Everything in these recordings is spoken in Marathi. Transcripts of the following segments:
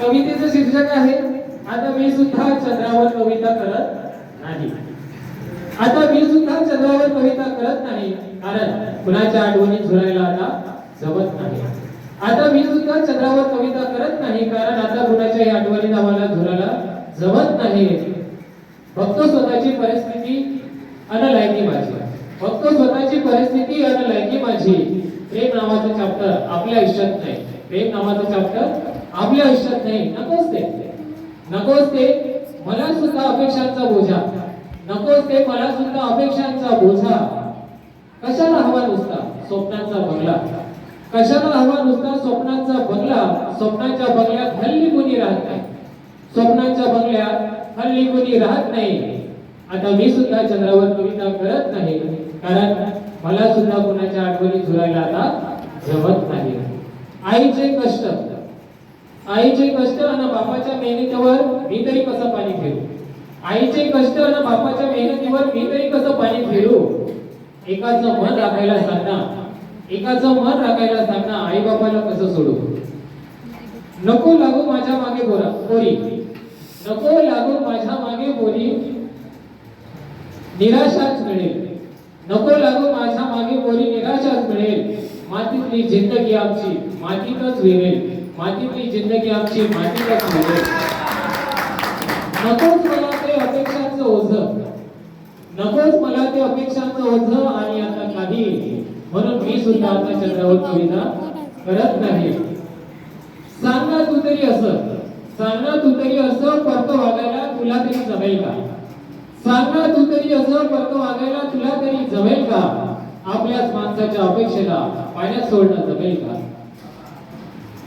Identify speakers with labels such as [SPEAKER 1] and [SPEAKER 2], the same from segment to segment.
[SPEAKER 1] कवितेचं शीर्षक आहे आता मी सुद्धा चंद्रावर कविता करत नाही. आता मी सुद्धा चंद्रावर कविता करत नाही कारण कुणाच्या आठवणी झुरायला आता जमत नाही. आता मी सुद्धा चंद्रावर कविता करत नाही कारण आता कुणाच्याही आठवणी आम्हाला झुरायला जमत नाही. फक्त स्वतःची परिस्थिती आणि लायकी माझी, फक्त स्वतःची परिस्थिती आणि लायकी माझी. प्रेम नावाचं चॅप्टर आपल्या आयुष्यात नाही, प्रेम नावाचं चॅप्टर आपल्या आयुष्यात नाही. नकोच ते, नकोच ते. मला सुद्धा अपेक्षांचा बोझा, नकोच ते. मला सुद्धा अपेक्षांचा बोझा. कशाला हवा नुसता स्वप्नांचा बंगला, कशाला हवा नुसता स्वप्नांचा बंगला. स्वप्नांच्या बंगल्यात हल्ली कोणी राहत नाही, स्वप्नांच्या बंगल्यात हल्ली कोणी राहत नाही. आता मी सुद्धा चंद्रावर कविता करत नाही कारण मला सुद्धा कुणाच्या आठवणी झुरायला आता जमत नाही. आईचे कष्ट, आईचे कष्ट आणि बापाच्या मेहनतीवर मी तरी कसं पाणी फिरू. आईचे कष्ट आणि बापाच्या मेहनतीवर मी तरी कसं पाणी फिरू. एकाचं मन राखायला सांगना, एकाचं मन राखायला सांगना, आई बापाला कसं सोडू. नको लागू माझ्या मागे बोरी, नको लागू माझ्या मागे बोरी. निराशाच मिळेल, नको लागू माझ्या मागे बोरी. निराशाच मिळेल. मातीतली जिंदगी आमची मातीतच विरेल, मातीतली जिंदगी आमची मातीतच विरेल. नकोच मला ते अपेक्षांचं ओझं, नकोच मला ते अपेक्षांचं ओझं आणि आता काही. म्हणून मी सुद्धा आता चंद्रावर कविता करत नाही. सांग ना तू तरी असं, सांग ना तू तरी असं परत वागायला तुला तरी जमेल का. सांग ना तू तरी असं परत वागायला तुला तरी जमेल का. आपल्याच माणसाच्या अपेक्षेला पाण्यात सोडणं जमेल का.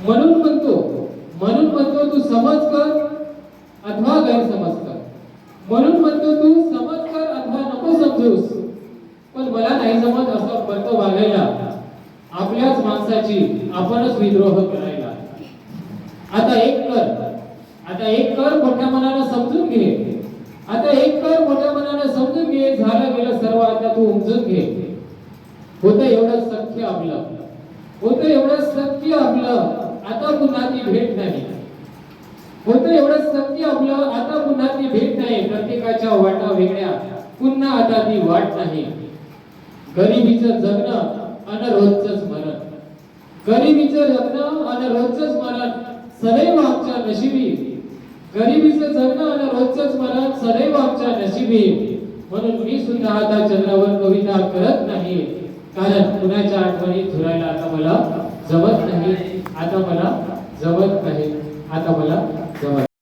[SPEAKER 1] म्हणून म्हणतो तू समज कर अथवा गैरसमज कर. म्हणून म्हणतो तू समज कर अथवा नको समजूस. पण मला नाही जमत असं परत वागायला, आपल्याच माणसाची आपणच विद्रोह करायला. आता एक कर, आता एक कर मोठ्या मनानं समजून घे. आता एक कर मोठ्या मनानं समजून घे. झालं गेलं सर्व आता तू उमजून घे. होतं एवढं सख्य आपलं, होतं एवढं सख्य आपलं, आता पुन्हा ती भेट नाही. होतं एवढं सख्य आपलं, आता पुन्हा ती भेट नाही. प्रत्येकाच्या वाटा वेगळ्या, पुन्हा आता ती वाट नाही. गरिबीचं जगणं आणि रोजचं स्मरण, गरिबीचं जगणं आणि रोजचं स्मरण सदैव आमच्या नशिबी. गरिबीचं जगणं आणि रोजचं स्मरण सदैव आमच्या नशिबी. म्हणून मी सुद्धा आता चंद्रावर कविता करत नाही कारण कुणाच्या आठवणी झुरायला आता मला जमत नाही. आता मला जमत नाही, आता मला जमत